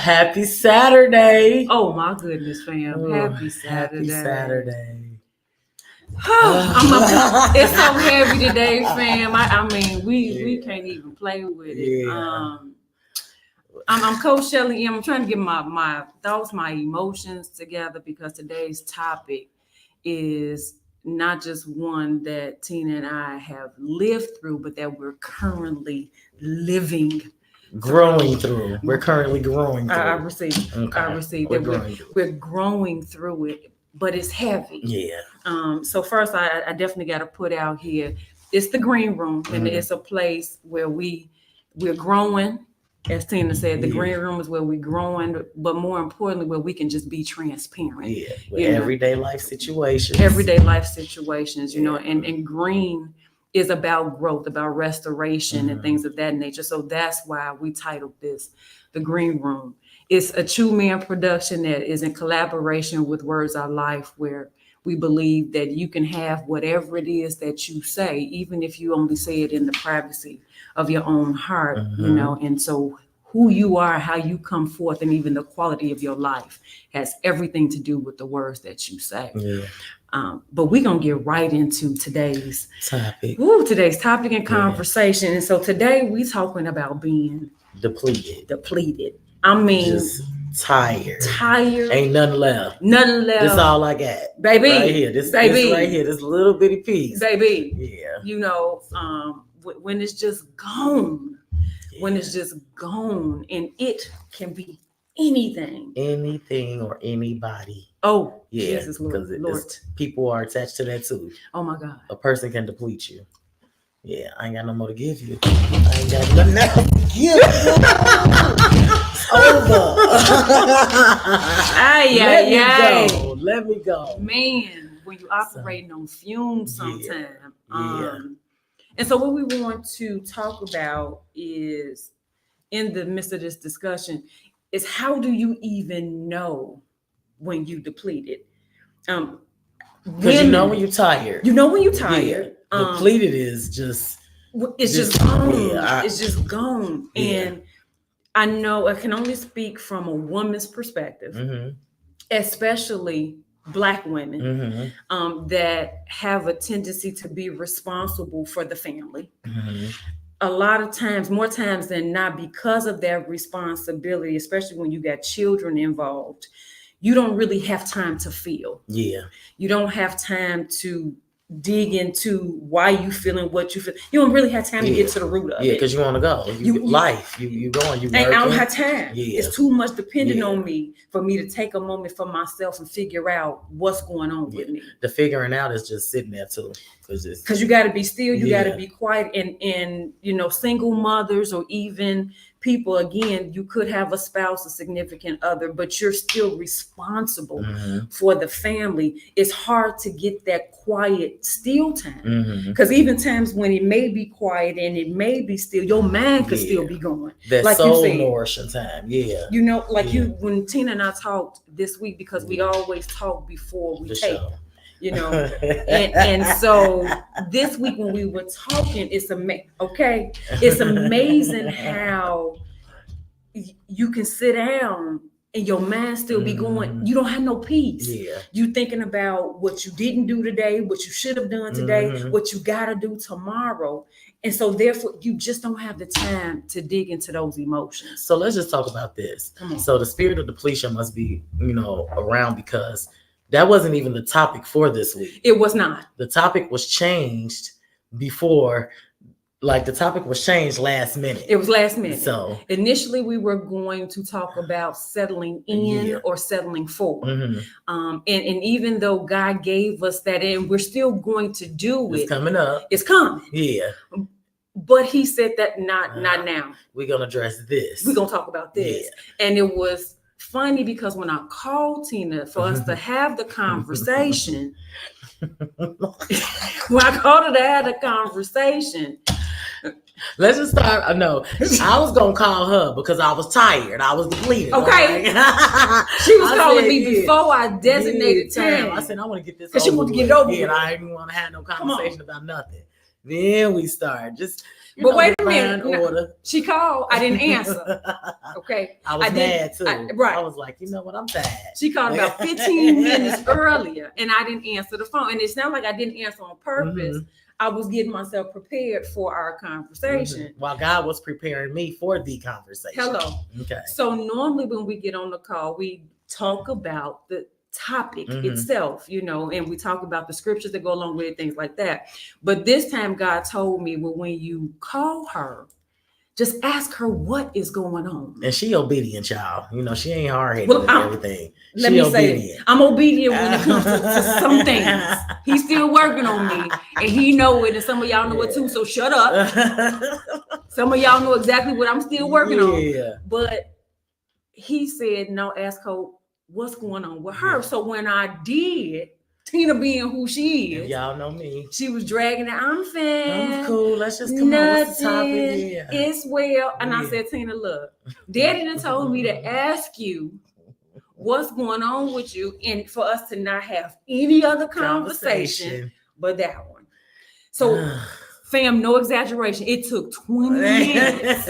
Happy Saturday. Oh my goodness, fam. Happy Saturday. Happy Saturday. It's so heavy today, fam. I mean, we can't even play with it. Yeah. I'm Coach Shelly. I'm trying to get my thoughts, my emotions together, because today's topic is not just one that Tina and I have lived through, but that we're currently living. Growing through. We're currently growing through. I received. Okay. I received We're that we're growing through it, but it's heavy. Yeah. So first, I definitely got to put out here, it's the green room, and it's a place where we're growing. As Tina said, the green room is where we're growing, but more importantly, where we can just be transparent. Yeah. Everyday life situations. You know, and green is about growth, about restoration and things of that nature. So that's why we titled this The Green Room. It's a True Man production that is in collaboration with Words Our Life, where we believe that you can have whatever it is that you say, even if you only say it in the privacy of your own heart, you know. And so who you are, how you come forth, and even the quality of your life has everything to do with the words that you say. Yeah. But we're going to get right into today's topic. Today's topic and conversation. And so today we talking about being depleted. I mean, just tired. Ain't nothing left. This all I got. Baby. Right here. This right here. This little bitty piece. Baby. Yeah. You know, when it's just gone. Yeah. When it's just gone, and it can be anything or anybody. Oh, yeah, Jesus, Lord. People are attached to that too. Oh my God. A person can deplete you. Yeah, I ain't got no more to give you. I ain't got nothing else to give you. It's over. Let me go. Man, when you operating on fumes sometimes. And so what we want to talk about is, in the midst of this discussion, is how do you even know when you depleted? Because you know when you're tired. Yeah. Depleted is just... It's just gone. It's just gone. Yeah. And I know I can only speak from a woman's perspective, especially Black women, that have a tendency to be responsible for the family. A lot of times, more times than not, because of that responsibility, especially when you got children involved, you don't really have time to feel. Yeah. You don't have time to dig into why you feeling what you feel. You don't really have time to get to the root of it. Yeah, because you want to go. You going, you working. I don't have time. Yeah. It's too much depending on me for me to take a moment for myself and figure out what's going on with me. The figuring out is just sitting there too. Because you got to be still, you got to be quiet. And you know, single mothers, or even people, again, you could have a spouse, a significant other, but you're still responsible for the family. It's hard to get that quiet, still time. Because even times when it may be quiet and it may be still, your mind could still be going. That like soul nourishing time. Yeah. You know, like when Tina and I talked this week, because we always talk before we tape. You know, and so this week when we were talking, it's amazing how you can sit down and your mind still be going. You don't have no peace. Yeah. You thinking about what you didn't do today, what you should have done today, what you gotta do tomorrow. And so therefore you just don't have the time to dig into those emotions. So let's just talk about this. So the spirit of depletion must be, around, because that wasn't even the topic for this week. It was not. The topic was changed before like the topic was changed last minute. It was last minute. So initially we were going to talk about settling in Yeah. or settling for. mhm, And even though God gave us that, and we're still going to do it's it, coming up. it's coming. Yeah, But he said that not now. we're gonna address this. We're gonna talk about this. And it was funny because when I called Tina for us to have the conversation, when I called her to have the conversation, Let's just start. No, I was gonna call her because I was tired. I was depleted. Okay. She was calling me before I designated time. I said I want to get this because she wanted to get it over with. And I didn't want to have no conversation about nothing. Then we start just. But wait a minute. Order. She called. I didn't answer. Okay. I was mad too. Right. I was like, you know what? I'm tired. She called about 15 minutes earlier, and I didn't answer the phone. And it's not like I didn't answer on purpose. Mm-hmm. I was getting myself prepared for our conversation. Mm-hmm. While God was preparing me for the conversation. Hello. Okay. So normally when we get on the call, we talk about the topic itself, you know, and we talk about the scriptures that go along with it, things like that. But this time God told me, well, when you call her, just ask her what is going on. And she obedient, y'all. You know, she ain't hard-headed with everything. Let me say, I'm obedient when it comes to some things. He's still working on me, and he know it, and some of y'all know it too, so shut up. Some of y'all know exactly what I'm still working on. But he said, no, ask her what's going on with her. So when I did, Tina being who she is, y'all know me. She was dragging it. I'm fine. I'm cool. Let's just come on with the topic. Yeah. It's well. And I said, Tina, look, Daddy done told me to ask you what's going on with you, and for us to not have any other conversation but that one. So, fam, no exaggeration. It took 20 minutes.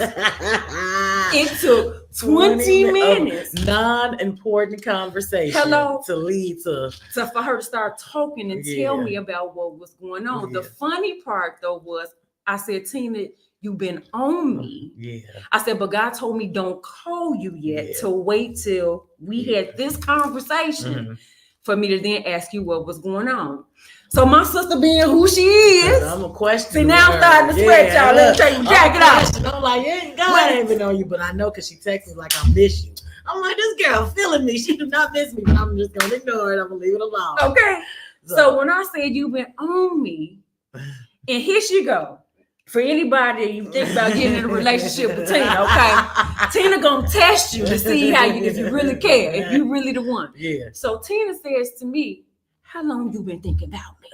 It took 20 minutes. Non-important conversation. Hello. To lead to. So for her to start talking and tell me about what was going on. The funny part, though, was I said, Tina, you've been on me. Yeah. I said, but God told me don't call you yet to wait till we had this conversation for me to then ask you what was going on. So my sister being who she is, I'm a question. See, now I'm starting to sweat, y'all. Let me take your jacket off. I'm like, God ain't been on you, but I know because she texts me like I miss you. I'm like, this girl feeling me. She do not miss me, but I'm just gonna ignore it. I'm gonna leave it alone. Okay. So when I said you've been on me, and here she go. For anybody you think about getting in a relationship with Tina, okay? Tina gonna test you to see if you really care, if you really the one. Yeah. So Tina says to me, how long you been thinking about me?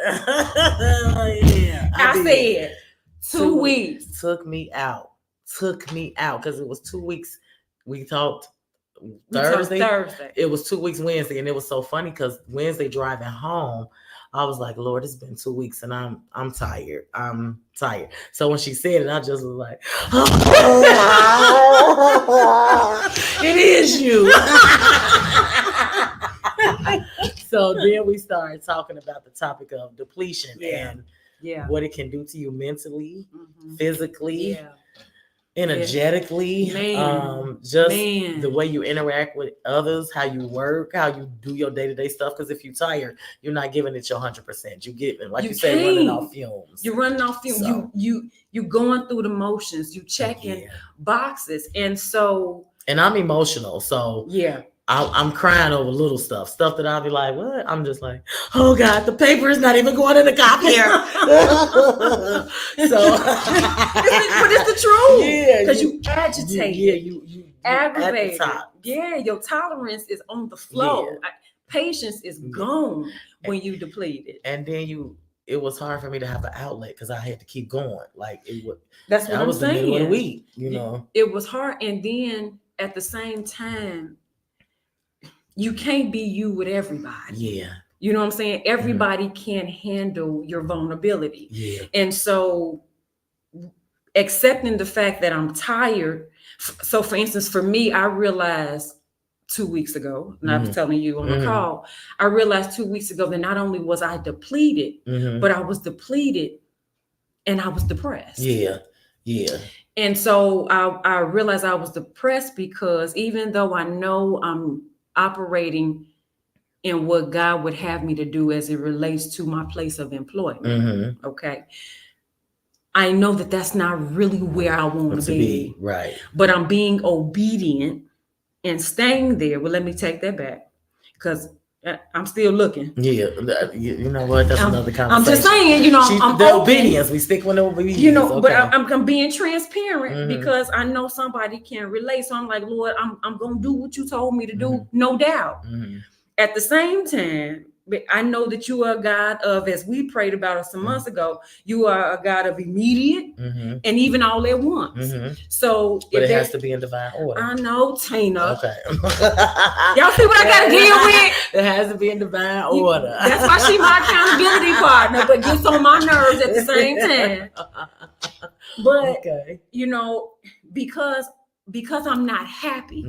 I said 2 weeks. Took me out because it was 2 weeks. We talked Thursday. It was 2 weeks Wednesday, and it was so funny because Wednesday driving home, I was like, Lord, it's been 2 weeks, and I'm tired. I'm tired. So when she said it, I just was like, it is you. So then we started talking about the topic of depletion and what it can do to you mentally, physically, energetically, the way you interact with others, how you work, how you do your day-to-day stuff. Because if you're tired, you're not giving it your 100%. You give it, like you say, running off fumes. You're running off fumes. So, you going through the motions. You checking boxes, and I'm emotional. So I'm crying over little stuff that I'll be like, what? I'm just like, oh God, the paper is not even going in the copier. But it's the truth. Yeah, because you agitate. You aggravate. Yeah, your tolerance is on the flow. Yeah. Patience is gone when you deplete it. And then it was hard for me to have an outlet because I had to keep going. Like it was. That's what I'm saying. The middle of the week, you know. It was hard, and then at the same time, you can't be you with everybody. Yeah. You know what I'm saying? Everybody can't handle your vulnerability. Yeah. And so accepting the fact that I'm tired. So for instance, for me, I realized 2 weeks ago, and I was telling you on the call, I realized 2 weeks ago that not only was I depleted, but I was depleted and I was depressed. Yeah. Yeah. And so I realized I was depressed because even though I know I'm operating in what God would have me to do as it relates to my place of employment. Okay. I know that that's not really where I want to be. Right. But I'm being obedient and staying there. Well, let me take that back, because I'm still looking. Yeah, you know what? That's another conversation. I'm just saying, I'm the open. Obedience. We stick with the obedience. Okay. But I'm being transparent because I know somebody can relate. So I'm like, Lord, I'm gonna do what you told me to do, no doubt. At the same time, I know that you are a God of, as we prayed about some months ago, you are a God of immediate and even all at once. So, but it has to be in divine order. I know, Tina. Okay. Y'all see what I gotta deal with? It has to be in divine order. That's why she's my accountability partner, but gets on my nerves at the same time. But because I'm not happy.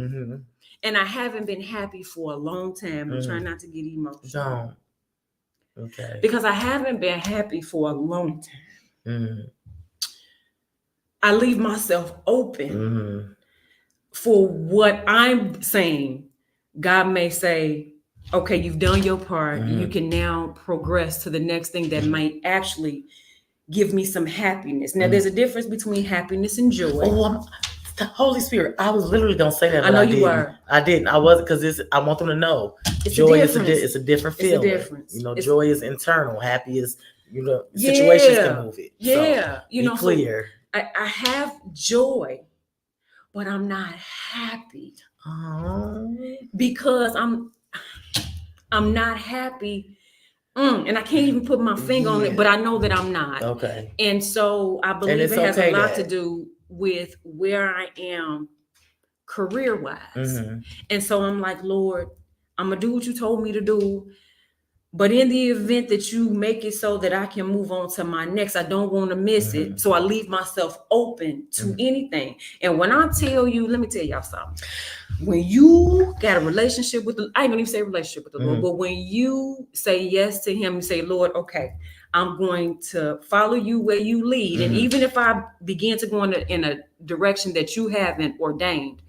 And I haven't been happy for a long time. I'm trying not to get emotional. Okay. Because I haven't been happy for a long time. I leave myself open for what I'm saying. God may say, okay, you've done your part. You can now progress to the next thing that might actually give me some happiness. Now, there's a difference between happiness and joy. The Holy Spirit. I was literally gonna say that. But I know you were. I didn't. I wasn't, because I want them to know. Joy is it's a different feeling. It's a difference. Joy is internal. Happy is situations can move it. Yeah. So, be clear. So I have joy, but I'm not happy. Because I'm not happy. And I can't even put my finger on it, but I know that I'm not. Okay. And so I believe it has a lot to do with where I am career-wise. And so I'm like, Lord, I'm going to do what you told me to do. But in the event that you make it so that I can move on to my next, I don't want to miss it. So I leave myself open to anything. And when I tell you, let me tell y'all something. When you got a relationship with I ain't gonna even say relationship with the Lord, but when you say yes to him, you say, Lord, okay, I'm going to follow you where you lead. And even if I begin to go in a direction that you haven't ordained,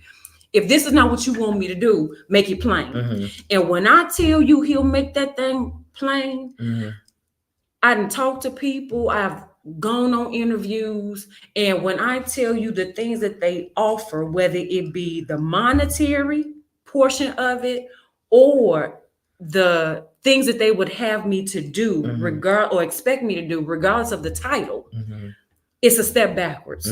if this is not what you want me to do, make it plain. And when I tell you he'll make that thing plain, I done talked to people, I've gone on interviews, and when I tell you the things that they offer, whether it be the monetary portion of it or the things that they would have me to do, or expect me to do, regardless of the title, it's a step backwards.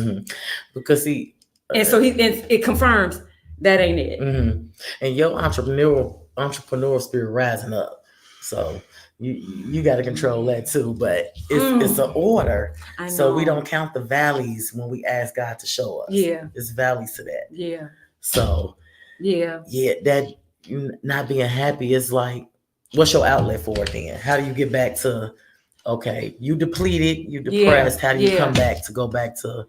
Because and so it confirms that ain't it. And your entrepreneurial spirit rising up. So you got to control that too. But it's an order. So we don't count the valleys when we ask God to show us. Yeah. It's valleys to that. Yeah. So yeah, that not being happy is like, what's your outlet for it then? How do you get back to, okay, you depleted, you depressed. How do you come back to go back to,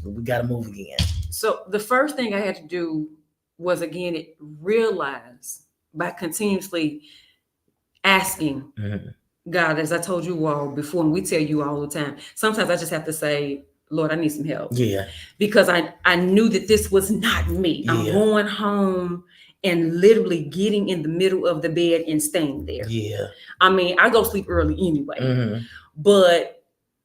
we got to move again? So the first thing I had to do was, again, realize by continuously asking God, as I told you all before, and we tell you all the time, sometimes I just have to say, Lord, I need some help. Yeah. Because I knew that this was not me. Yeah. I'm going home and literally getting in the middle of the bed and staying there. Yeah. I mean, I go sleep early anyway, but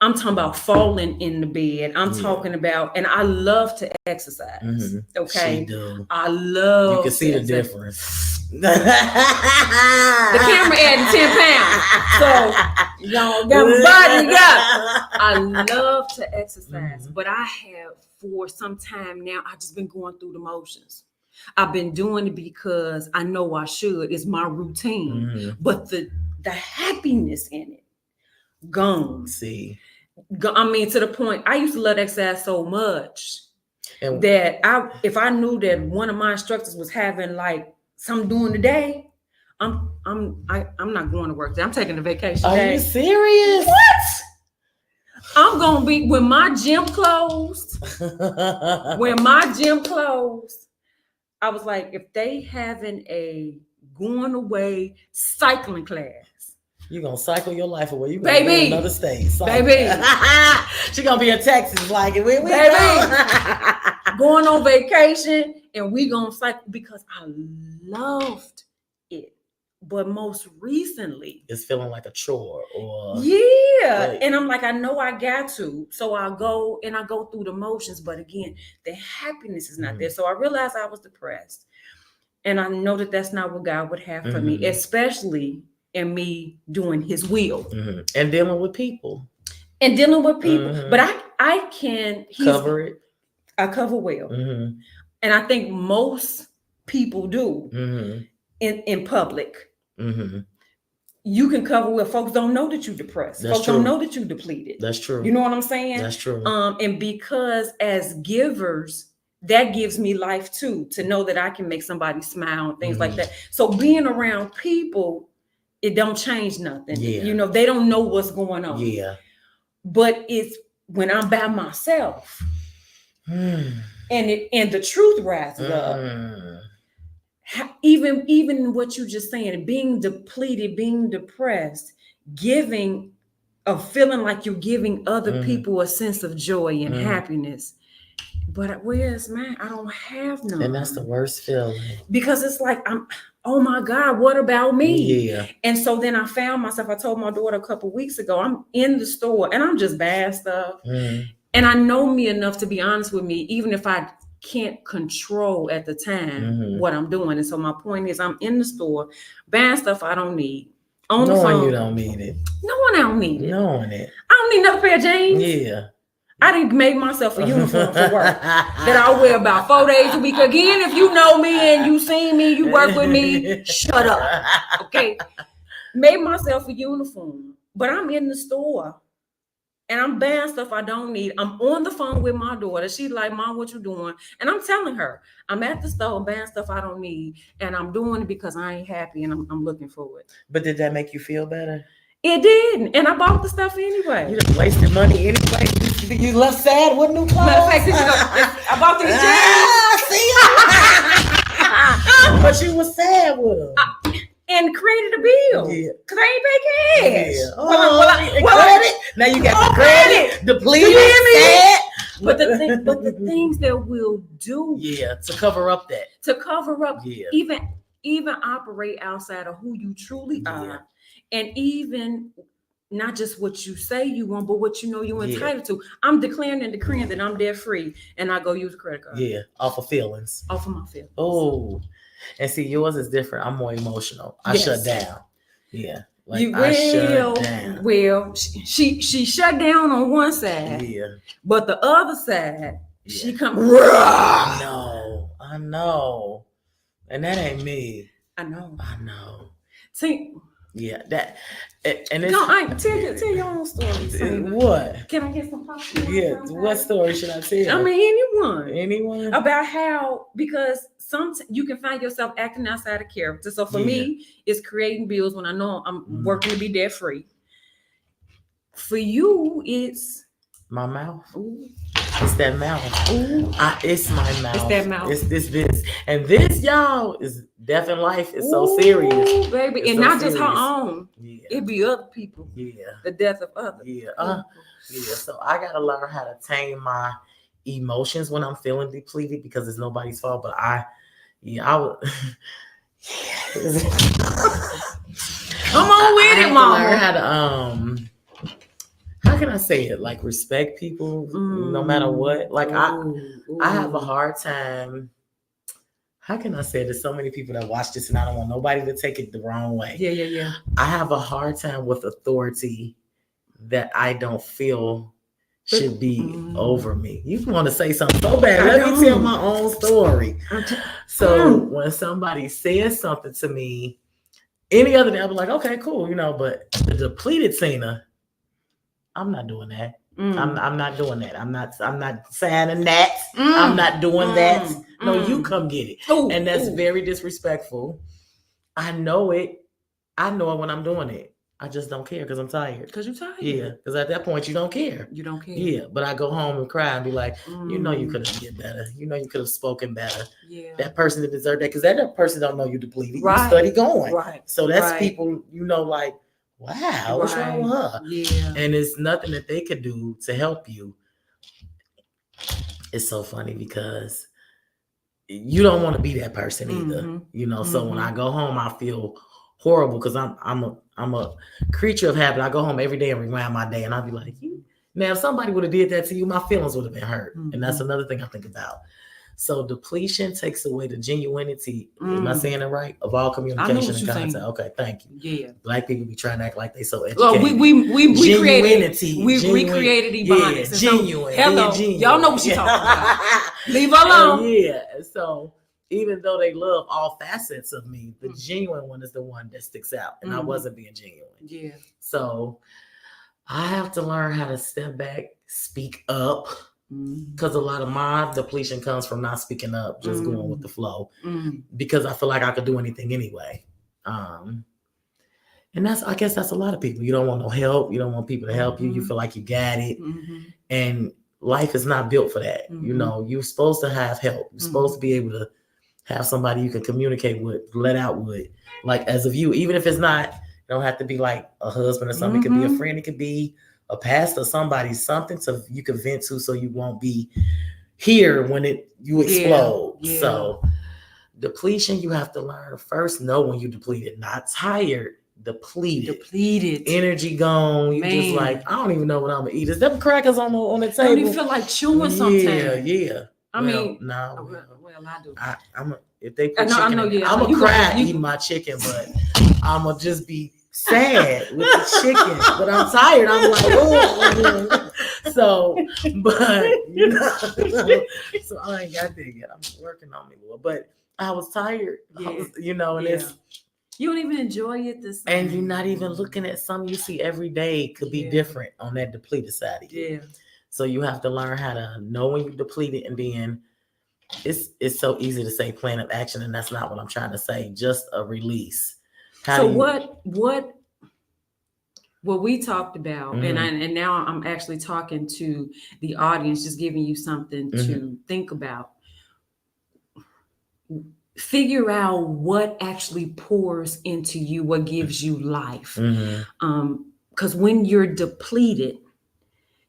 I'm talking about falling in the bed. I'm talking about, and I love to exercise. Okay. She do. I love. You can see the difference. The camera adding 10 pounds. So y'all got my body up. I love to exercise, but I have for some time now, I've just been going through the motions. I've been doing it because I know I should. It's my routine. But the happiness in it, gone. See. I mean, to the point, I used to love exercise so much that if I knew that one of my instructors was having like something during the day, I'm not going to work. I'm taking a vacation day. Are you serious? What? I'm gonna be when my gym closed. I was like, if they having a going away cycling class. You're going to cycle your life away. You're going to be in another state. Baby. She's going to be in Texas like it. Baby. Going on vacation and we going to cycle because I loved it. But most recently, it's feeling like a chore or and I'm like, I know I got to, so I go through the motions, but again, the happiness is not there. So I realized I was depressed, and I know that that's not what God would have for me, especially in me doing His will and dealing with people. But I can cover it. I cover well, and I think most people do in public. You can cover well. Folks don't know that you're depressed. Folks don't know that you're depleted. That's true. You know what I'm saying? That's true. And because as givers, that gives me life too, to know that I can make somebody smile and things like that. So being around people, it don't change nothing. Yeah. You know, they don't know what's going on. Yeah. But it's when I'm by myself and the truth rises up. Even what you just saying, being depleted, being depressed, giving a feeling like you're giving other people a sense of joy and happiness. But where's mine? I don't have none. And that's the worst feeling. Because it's like, oh my God, what about me? Yeah. And so then I found myself, I told my daughter a couple of weeks ago, I'm in the store and I'm just buying stuff. And I know me enough to be honest with me, even if I can't control at the time what I'm doing. And so my point is, I'm in the store buying stuff I don't need. On the phone. You don't need it. I don't need it. Knowing it. I don't need another pair of jeans. Yeah. I didn't make myself a uniform for work that I wear about 4 days a week. Again, if you know me and you seen me, you work with me, shut up. Okay. Made myself a uniform, but I'm in the store and I'm buying stuff I don't need. I'm on the phone with my daughter. She's like, Mom, what you doing? And I'm telling her, I'm at the store buying stuff I don't need. And I'm doing it because I ain't happy and I'm looking for it. But did that make you feel better? It didn't. And I bought the stuff anyway. You just wasted money anyway. You left sad with new clothes. Matter of fact, I bought these jeans. But you were sad with them. And created a bill. Yeah. Because I ain't pay cash. Yeah. Credit. Now you got the credit. Depleted. Sad. But the things that we'll do. Yeah. To cover up that. Yeah. Even operate outside of who you truly are. And even not just what you say you want, but what you know you're entitled to. I'm declaring and decreeing that I'm debt free, and I go use a credit card. Yeah, off of feelings. Off of my feelings. Oh, and see, yours is different. I'm more emotional. I shut down. Yeah, like I shut down. Well, she shut down on one side. Yeah, but the other side, she come. I know, and that ain't me. I know. See. Yeah, that and it's tell your own story. What? Can I get some popcorn? Yeah, what story should I tell? I mean, anyone about how, because sometimes you can find yourself acting outside of character. So for me, it's creating bills when I know I'm working to be debt free. For you, it's my mouth. Ooh. It's that mouth. Ooh. It's my mouth. It's that mouth. It's this. And this, y'all, is death in life. It's so serious. Baby. It's and so not serious. Just her own. Yeah. It be other people. Yeah. The death of others. Yeah. So I got to learn how to tame my emotions when I'm feeling depleted because it's nobody's fault. But I would. Come on with it, Mama. Learn how to how can I say it? Like respect people no matter what. Like I have a hard time. How can I say it? There's so many people that watch this and I don't want nobody to take it the wrong way. Yeah. I have a hard time with authority that I don't feel should be over me. You want to say something so bad. Let me tell my own story. So when somebody says something to me, any other day, I'll be like, okay, cool, but the depleted Cena, I'm not doing that. I'm not doing that. I'm not signing that. I'm not doing that. No, you come get it. And that's very disrespectful. I know it. I know it when I'm doing it. I just don't care because I'm tired. Because you're tired. Yeah, because at that point, you don't care. You don't care. Yeah, but I go home and cry and be like, you could have did better. You could have spoken better. Yeah. That person that deserved that, because that person don't know you depleted. Right. You study going. Right. So that's people, like, wow, what's wrong with her? Yeah. And it's nothing that they could do to help you. It's so funny because you don't want to be that person either. So when I go home, I feel horrible because I'm a creature of habit. I go home every day and rewind my day, and I'll be like, now if somebody would have did that to you, my feelings would have been hurt, and that's another thing I think about. So depletion takes away the genuinity. Am I saying it right? Of all communication and contact. Okay, thank you. Yeah. Black people be trying to act like they so educated. Well, we created Ebonics. Yeah, genuine. Hello, genuine. Y'all know what you're talking about. Leave her alone. Yeah. So even though they love all facets of me, the genuine one is the one that sticks out, and I wasn't being genuine. Yeah. So I have to learn how to step back, speak up. Because a lot of my depletion comes from not speaking up, just going with the flow, because I feel like I could do anything anyway. And I guess that's a lot of people. You don't want no help. You don't want people to help you. You feel like you got it. And life is not built for that. You know, you're supposed to have help. You're supposed to be able to have somebody you can communicate with, let out with, like as of you, even if it's not, it don't have to be like a husband or something. It could be a friend. It could be a pastor, somebody, something so you can vent to, so you won't be here when you explode. Yeah. So depletion, you have to learn first, know when you depleted, not tired, depleted, energy gone. You just like, I don't even know what I'm gonna eat. Is them crackers on the table? Don't even feel like chewing sometimes. Yeah. I mean, no. Well, I do. If they put chicken, I'm gonna cry eating my chicken, but I'm gonna just be sad with the chicken, but I'm tired. I'm like, oh. So, but so I ain't got there yet. I'm working on me, but I was tired. Yeah. And it's you don't even enjoy it this and you're not even looking at something you see every day could be different on that depleted side of you. Yeah. So you have to learn how to know when you're depleted, and then it's so easy to say plan of action, and that's not what I'm trying to say. Just a release. What we talked about, and now I'm actually talking to the audience, just giving you something to think about. Figure out what actually pours into you, what gives you life. Because when you're depleted,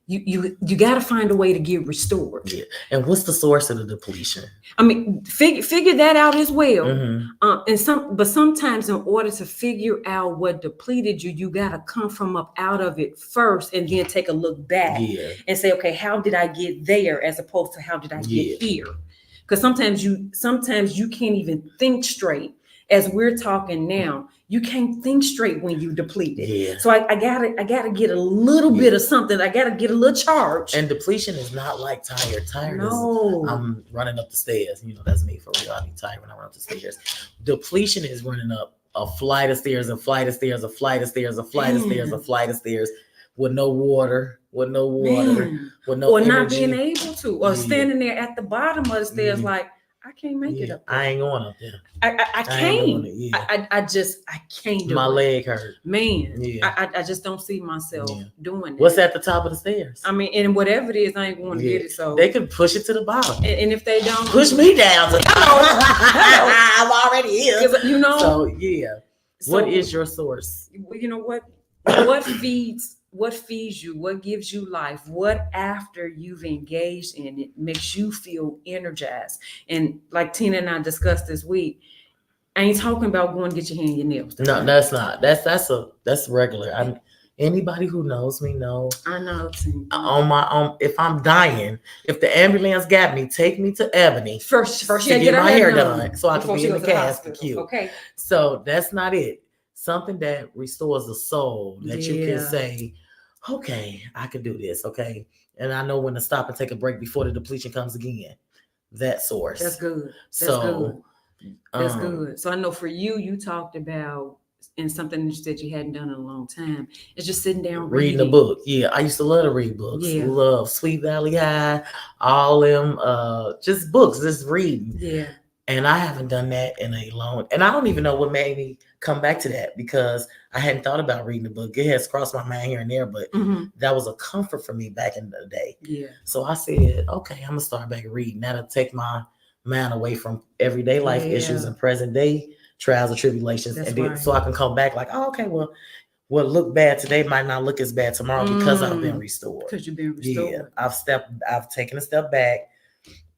you got to find a way to get restored. Yeah. And what's the source of the depletion? I mean, figure that out as well. But sometimes in order to figure out what depleted you, you got to come from up out of it first, and then take a look back and say, okay, how did I get there, as opposed to how did I get here? Because sometimes you can't even think straight. As we're talking now, you can't think straight when you depleted. Yeah. So I gotta get a little bit of something. I gotta get a little charge. And depletion is not like tired. Tired is I'm running up the stairs. That's me for real. I be tired when I run up the stairs. Depletion is running up a flight of stairs, a flight of stairs, a flight of stairs, a flight of stairs, a flight of stairs, with no water, with no energy. Not being able to, or standing there at the bottom of the stairs like, I can't make it up there. I ain't going up there. I can't. I can't do My it. leg hurt. Man, I just don't see myself doing that. What's at the top of the stairs? I mean, and whatever it is, I ain't going to get it. So they could push it to the bottom. And if they don't, push me down to the bottom. I'm already here. So what is your source? What feeds you, what gives you life, what after you've engaged in it makes you feel energized. And like Tina and I discussed this week, I ain't talking about going to get your hand in your nails. No, that's not. That's regular. Anybody who knows me knows. I know. On my own, if I'm dying, if the ambulance got me, take me to Ebony first to get my hair done so I can be in the casket. Okay. So that's not it. Something that restores the soul that you can say, okay, I can do this. Okay. And I know when to stop and take a break before the depletion comes again. That source. That's good. That's good. So I know for you talked about, and something that you hadn't done in a long time, is just sitting down reading a book. Yeah, I used to love to read books. Yeah. Love Sweet Valley High, all them just books, just reading. Yeah. And I haven't done that in a long, and I don't even know what made me come back to that, because I hadn't thought about reading a book. It has crossed my mind here and there, but that was a comfort for me back in the day. Yeah. So I said, okay, I'm gonna start back reading. That'll take my mind away from everyday life issues and present day trials and tribulations. So I can come back like, oh, okay, well, what looked bad today might not look as bad tomorrow because I've been restored. Because you've been restored. Yeah, I've taken a step back,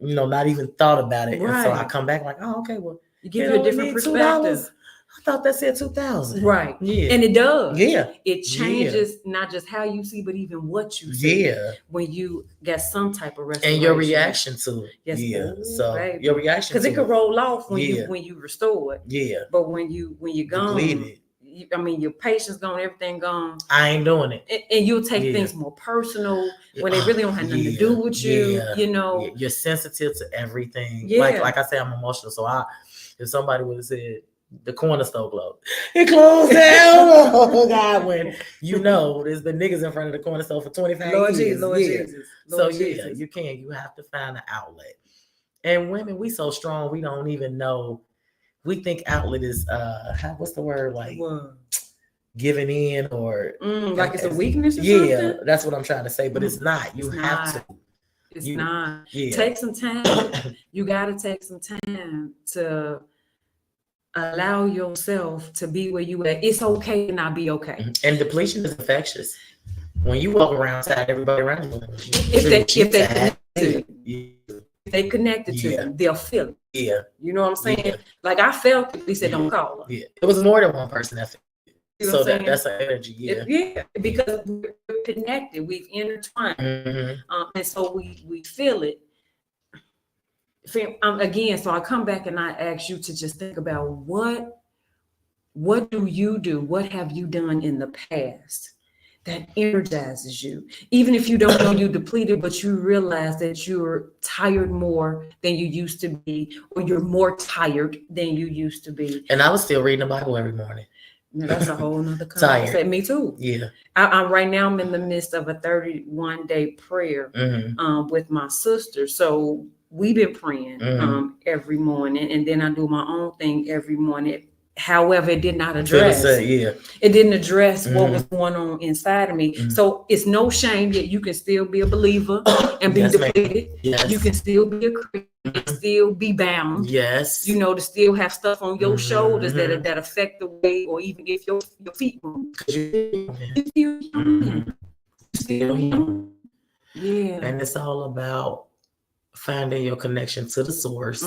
not even thought about it. Right. And so I come back like, oh, okay, well, you give you a different perspective. I thought that said 2000. Right. Yeah. And it does. Yeah. It changes not just how you see, but even what you see. Yeah. When you get some type of restoration. And your reaction to it. Yes. Yeah. Ooh, So baby. your reaction because it could roll off when you restore it. Yeah. But when you're gone, depleted. Your patience gone, everything gone. I ain't doing it. And you'll take things more personal when they really don't have nothing to do with you. You know, you're sensitive to everything. Yeah. Like I say, I'm emotional. So if somebody would have said the corner store closed, it closed down. Oh God, when there's been niggas in front of the corner store for 25 years. Lord Jesus. So you have to find an outlet. And women, we so strong, we don't even know. We think outlet is what's the word, like giving in or like it's a weakness or something? That's what I'm trying to say, but it's not. You have to. It's not. Take some time. You got to take some time to allow yourself to be where you at. It's okay to not be okay. And depletion is infectious. When you walk around inside, everybody around you. If they connected to you, they'll feel it. Yeah. You know what I'm saying? Yeah. Like I felt it. We said don't call her. Yeah. It was more than one person that felt it. You know that's an energy. Yeah. Because we're connected. We've intertwined. And so we feel it. Again, so I come back and I ask you to just think about what do you do? What have you done in the past that energizes you? Even if you don't know you depleted, but you realize that you're tired more than you used to be, or you're more tired than you used to be. And I was still reading the Bible every morning. Now, that's a whole nother conversation. Me too. Yeah. Right now I'm in the midst of a 31-day prayer with my sister. So we've been praying every morning, and then I do my own thing every morning. However, it did not address. It didn't address what was going on inside of me. So it's no shame that you can still be a believer and be depleted. Yes. You can still be a Christian, still be bound. Yes. To still have stuff on your shoulders that affect the way, or even if your feet move. You still human. Yeah. And it's all about finding your connection to the source.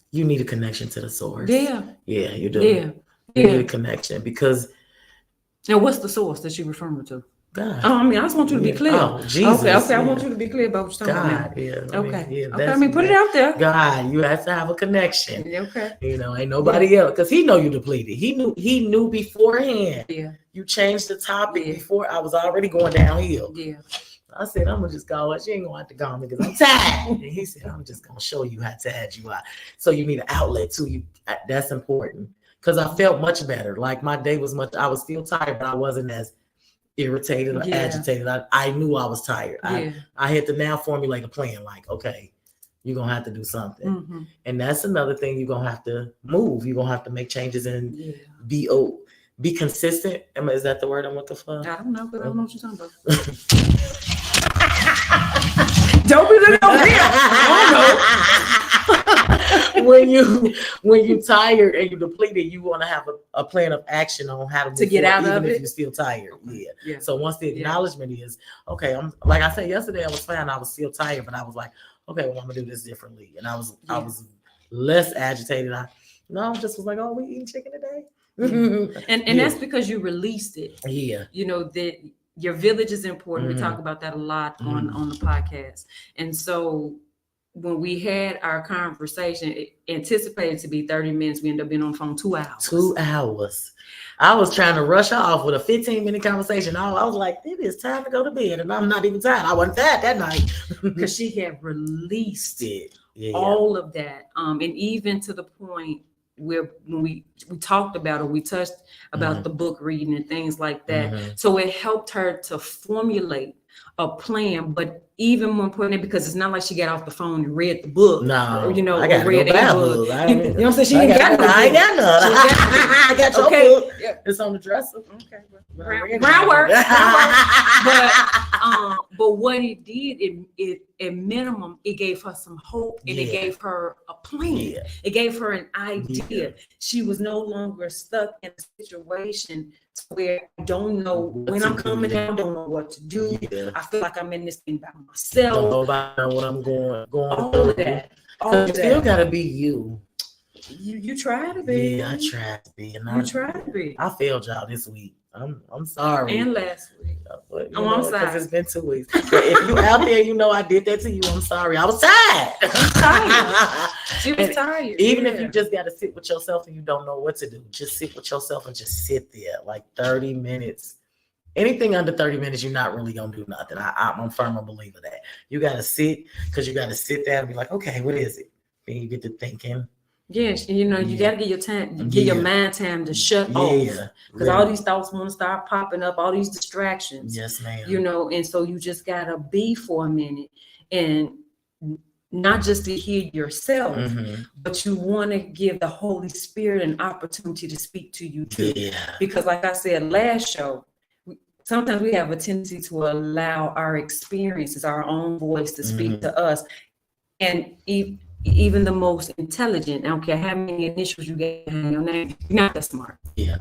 You need a connection to the source. Yeah, you do. Yeah. You need a connection because. Now, what's the source that you're referring to? God. I just want you to be clear. Oh, Jesus. Okay. I want you to be clear about what you're talking about. God, yeah. Okay. Put it out there. God, you have to have a connection. Okay. Ain't nobody else, because he know you depleted. He knew beforehand. Yeah. You changed the topic before I was already going downhill. Yeah. I said, I'm gonna just go. She ain't gonna have to go me because I'm tired. And he said, I'm just gonna show you how tired you are. So you need an outlet too. That's important, because I felt much better. Like my day was I was still tired, but I wasn't as irritated or agitated. I knew I was tired. I had to now formulate a plan. Like, okay, you're gonna have to do something, and that's another thing. You're gonna have to move. You're gonna have to make changes and be consistent. Is that the word I'm looking for? I don't know, but I don't know what you're talking about. Don't be looking over here. I don't know. When you tired and you depleted, you want to have a plan of action on how to get out of it, even if you're still tired. Yeah. So once the acknowledgement is okay, I'm like I said yesterday, I was fine. I was still tired, but I was like, okay, well, I'm gonna do this differently, and I was less agitated. I just was like, oh, we eating chicken today. And that's because you released it. Yeah. That your village is important. We talk about that a lot on the podcast. And so when we had our conversation, it anticipated to be 30 minutes. We ended up being on the phone 2 hours. 2 hours. I was trying to rush off with a 15-minute conversation. I was like, it is time to go to bed. And I'm not even tired. I wasn't tired that night. Because she had released all of that. And even to the point where when we talked about, or we touched about the book reading and things like that. So it helped her to formulate a plan, but even more importantly, because it's not like she got off the phone and read the book. No, I got read a book. You know what I'm saying? She ain't got none. I ain't got none. I got your book. Yeah. It's on the dresser. Okay. Groundwork. But what it did, it at minimum, it gave her some hope, and it gave her a plan. Yeah. It gave her an idea. Yeah. She was no longer stuck in a situation where I don't know when I'm coming down, don't know what to do. Yeah. I feel like I'm in this thing by myself. Don't know about what I'm going all of that. You still gotta be you. You try to be. Yeah, I tried to be. And You try to be. I failed y'all this week. I'm sorry. And last week. But, I'm sorry. Because it's been 2 weeks. But if you out there, I did that to you. I'm sorry. I was tired. I'm tired. She was tired. Even if you just got to sit with yourself and you don't know what to do, just sit with yourself and just sit there like 30 minutes. Anything under 30 minutes, you're not really going to do nothing. I'm a firm believer that. You got to sit because you got to sit there and be like, okay, what is it? Then you get to thinking. Yes, you got to get your time, get your mind time to shut off. Because all these thoughts want to start popping up, all these distractions. Yes, ma'am. And so you just got to be for a minute and not just to hear yourself, but you want to give the Holy Spirit an opportunity to speak to you too. Yeah. Because like I said last show, sometimes we have a tendency to allow our experiences, our own voice to speak to us. And even the most intelligent, I don't care how many initials you get in your name, you're not that smart. Yeah.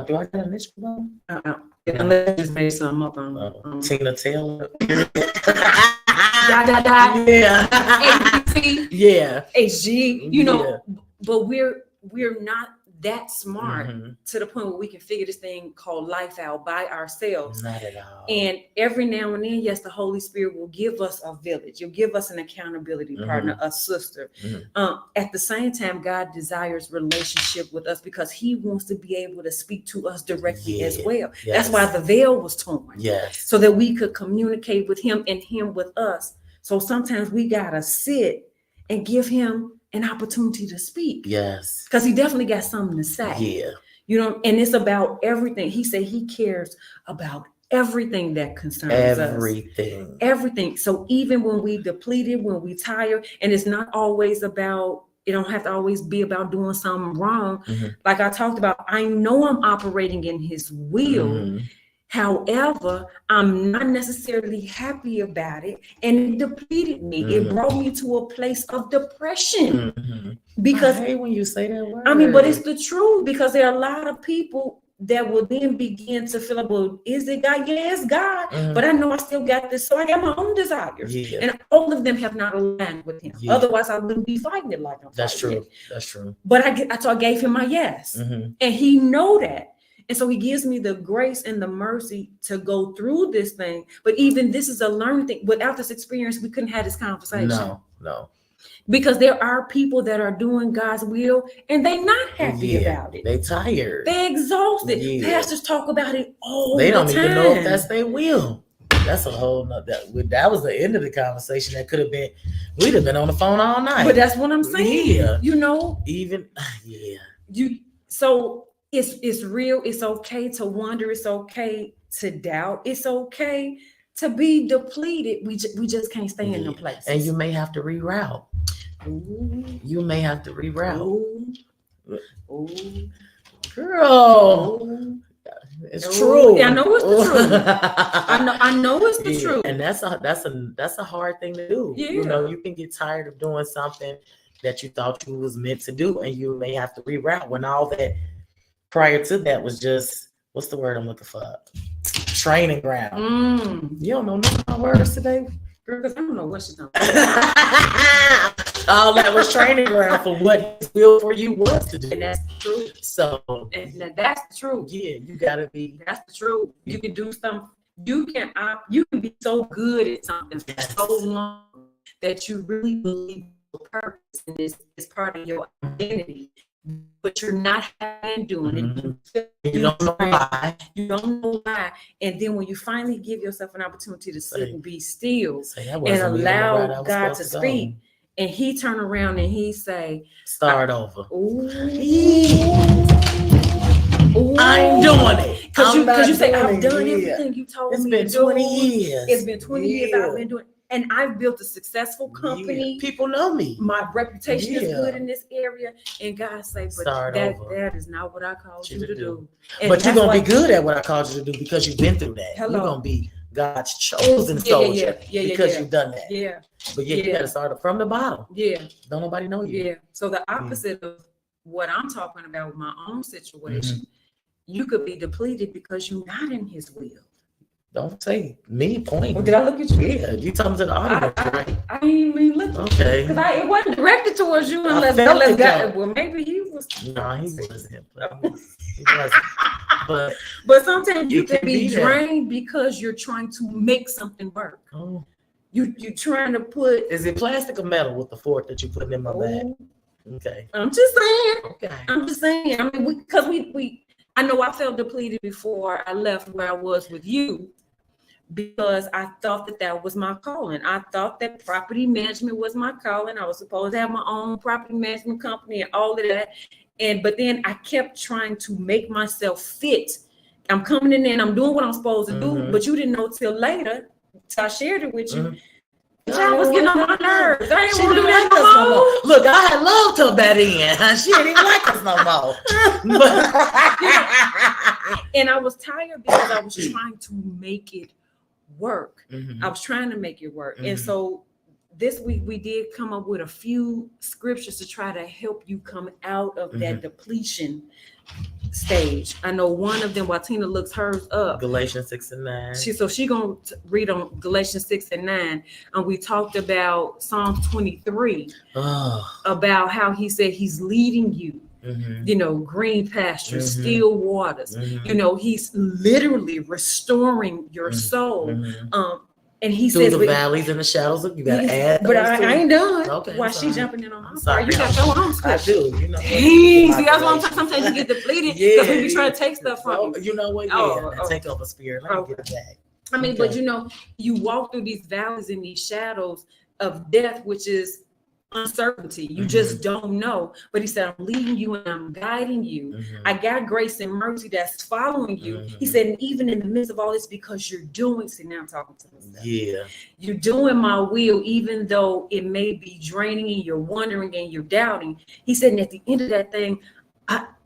Do I get initials though? Unless you just made something up on Tina Taylor. Yeah. ABC. Yeah. HG. But we're not that smart to the point where we can figure this thing called life out by ourselves. Not at all. And every now and then, yes, the Holy Spirit will give us a village. He'll give us an accountability partner, a sister. At the same time, God desires relationship with us because he wants to be able to speak to us directly as well. Yes. That's why the veil was torn. Yes. So that we could communicate with him and him with us. So sometimes we got to sit and give him an opportunity to speak. Yes. Because he definitely got something to say. Yeah. And it's about everything. He said he cares about everything that concerns us. Everything. So even when we depleted, when we tired, and it's not always about, it don't have to always be about doing something wrong. Like I talked about, I know I'm operating in his will. However, I'm not necessarily happy about it, and it depleted me. It brought me to a place of depression. Because I hate when you say that word. I mean, but it's the truth, because there are a lot of people that will then begin to feel like, well, is it God? Yeah, it's God. But I know I still got this, so I got my own desires. And all of them have not aligned with him. Otherwise, I wouldn't be fighting it like I'm That's fighting true. it. That's true. But I gave him my yes. And he know that. And so he gives me the grace and the mercy to go through this thing. But even this is a learning thing. Without this experience, we couldn't have this conversation. No. Because there are people that are doing God's will and they're not happy about it. They tired. They're exhausted. Pastors talk about it all the time. They don't even know if that's their will. That's a whole nother. That was the end of the conversation. That could have been. We'd have been on the phone all night. But that's what I'm saying. So it's real. It's okay to wonder. It's okay to doubt. It's okay to be depleted. We just can't stay in the place. And you may have to reroute. You may have to reroute. Girl. It's true. Yeah, I know it's the truth. I know it's the truth. And that's a hard thing to do. Yeah. You can get tired of doing something that you thought you was meant to do, and you may have to reroute when all that prior to that was just, what's the word I'm looking for? Training ground. You don't know my words today? Girl, because I don't know what she's talking about. All that was training ground for what his will for you was to do. And that's the truth. So that's the truth. Yeah, you gotta be. That's the truth. You can do something. You can be so good at something for so long that you really believe your purpose and it's part of your identity. But you're not doing it. You don't know why. You don't know why. And then when you finally give yourself an opportunity to sit and be still and allow God to speak, and he turn around and he say, start over. I ain't doing it. Because you say, I've done everything you told me to do. It's been 20 years. It's been 20 years I've been doing it. And I've built a successful company. People know me. My reputation is good in this area. And God say, but that is not what I called you to do. But you're going to be good at what I called you to do because you've been through that. Hello. You're going to be God's chosen soldier because you've done that. Yeah. But you got to start from the bottom. Yeah. Don't nobody know you. Yeah. So the opposite of what I'm talking about with my own situation, you could be depleted because you're not in his will. Don't say me pointing. Or did I look at you? Yeah, you talking to the audience, right? I didn't even look. Okay. Because it wasn't directed towards you unless well, maybe he was. No, he wasn't. He wasn't. But sometimes you can be drained because you're trying to make something work. Oh. You're trying to put. Is it plastic or metal with the fork that you put in my bag? Okay. I'm just saying. Okay. I'm just saying. I mean, because we I know I felt depleted before I left where I was with you, because I thought that was my calling. I thought that property management was my calling. I was supposed to have my own property management company and all of that. But then I kept trying to make myself fit. I'm coming in there and I'm doing what I'm supposed to do, but you didn't know till later. So I shared it with you. I was getting on my nerves. I didn't want to like us no more. Look, I had loved her that end. She didn't even like us no more. And I was tired because I was trying to make it work. Mm-hmm. I was trying to make it work. Mm-hmm. And so this week we did come up with a few scriptures to try to help you come out of that depletion stage. I know one of them, while Tina looks hers up, Galatians 6:9. She gonna read on Galatians 6:9, and we talked about Psalms 23 about how he said he's leading you. Mm-hmm. Green pastures, still waters. Mm-hmm. He's literally restoring your soul. Mm-hmm. And he says, the valleys and the shadows, you gotta add. But I ain't done. Okay, why she jumping in on my side? You got your own I do. Dang, see, that's what I'm saying. Sometimes you get depleted because we be trying to take stuff from you. You know what? Yeah, take over spirit. Let me get it back. I mean, but you walk through these valleys and these shadows of death, which is uncertainty. You just don't know. But he said, I'm leading you and I'm guiding you. I got grace and mercy that's following you. He said, and even in the midst of all this, because you're doing, see, now I'm talking to myself. Yeah. You're doing my will, even though it may be draining and you're wondering and you're doubting. He said, and at the end of that thing,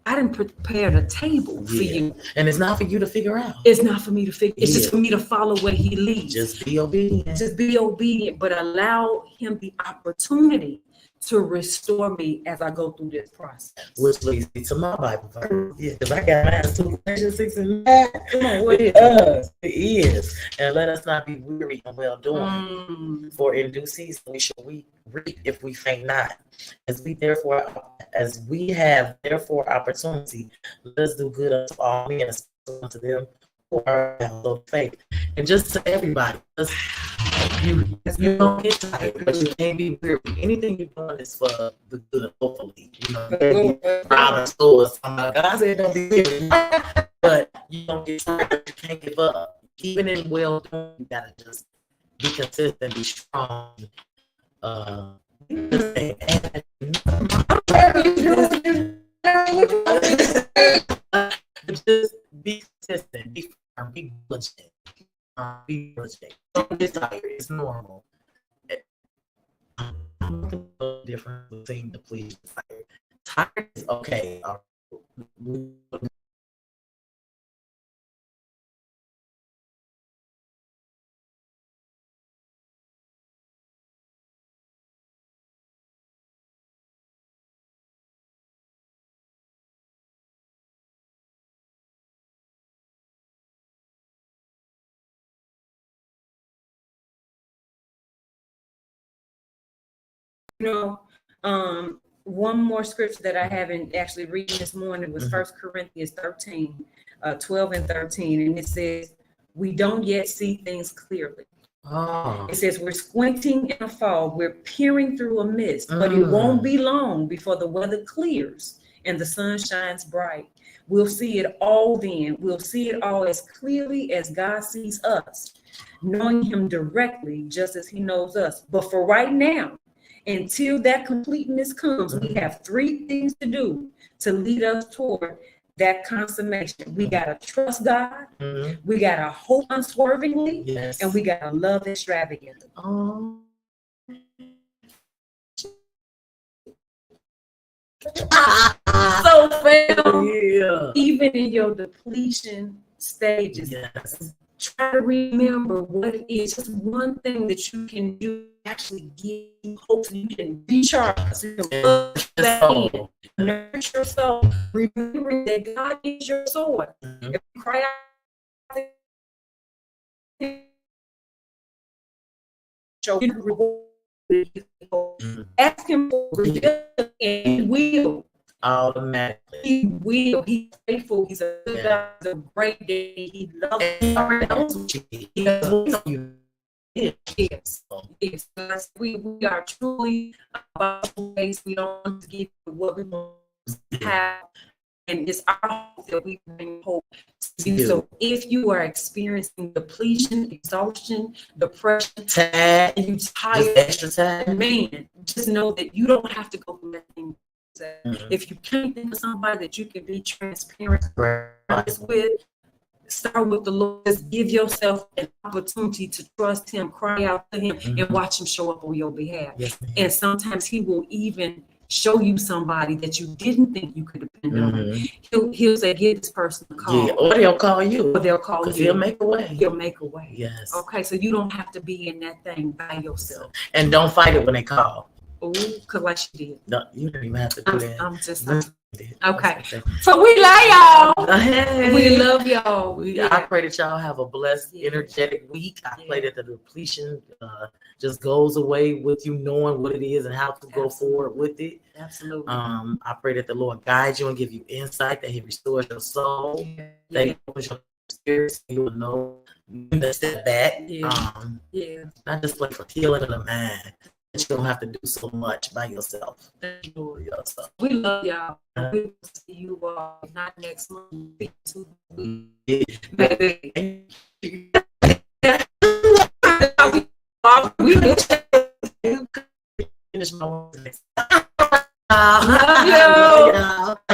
I didn't prepare the table for you. And it's not for you to figure out. It's not for me to figure. It's just for me to follow where he leads. Just be obedient. Just be obedient, but allow him the opportunity to restore me as I go through this process. Which leads me to my Bible verse. Yeah, because I got mine too. Galatians 6:9. Come on, what it is. It is. And let us not be weary and well doing. For in due season we shall reap if we faint not. As we have therefore opportunity, let us do good unto all men, unto them who are of faith. And just to everybody, you don't get tired, but you can't be weary. Anything you're doing is for the good, hopefully. Maybe proud of school or something. God said don't be weary, but you don't get tired. You can't give up. Even in well doing, you gotta just be consistent, be strong. Just be consistent, be firm, be diligent. Be diligent. Don't get tired. It's normal. I'm looking for the difference between depletion and tired. Tired is okay. One more scripture that I haven't actually read this morning was 1 Corinthians 13, 12 and 13. And it says, we don't yet see things clearly. It says we're squinting in a fog, we're peering through a mist, but it won't be long before the weather clears and the sun shines bright. We'll see it all then. We'll see it all as clearly as God sees us, knowing him directly just as he knows us. But for right now, until that completeness comes, we have three things to do to lead us toward that consummation. We got to trust God, we got to hope unswervingly, and we got to love extravagantly. So, fam, even in your depletion stages, try to remember what it is. Just one thing that you can do, actually give you hope, so you can recharge, nurture your soul, remembering that God is your sword. If you cry out show him reward. Ask him for reveal, and he will. Automatically. He will. He's faithful. He's a good God. He's a great day. He loves He already knows what you need. He knows you. Yes. We are truly about ways. We don't want to give you what we want to have. And it's our hope that we bring hope to you. So if you are experiencing depletion, exhaustion, depression, and you tired, extra time, man, just know that you don't have to go through that thing. If you can't think of somebody that you can be transparent with, start with the Lord. Just give yourself an opportunity to trust him, cry out to him, and watch him show up on your behalf. Yes, and sometimes he will even show you somebody that you didn't think you could depend on. He'll say, give this person a call. Yeah, or they'll call you. Or they'll call you. He'll make a way. He'll make a way. Yes. Okay, so you don't have to be in that thing by yourself. And don't fight it when they call. Oh, because like she did. No, you don't even have to do that. I'm just okay. So we love y'all. Hey. We love y'all. I pray that y'all have a blessed, energetic week. I pray that the depletion just goes away with you knowing what it is and how to go forward with it. Absolutely. I pray that the Lord guides you and give you insight, that he restores your soul, that he opens your spirit so you will know when to step back. Not just like for healing of the mind. You don't have to do so much by yourself. We love y'all. We will see you all not next month. Finish my love you.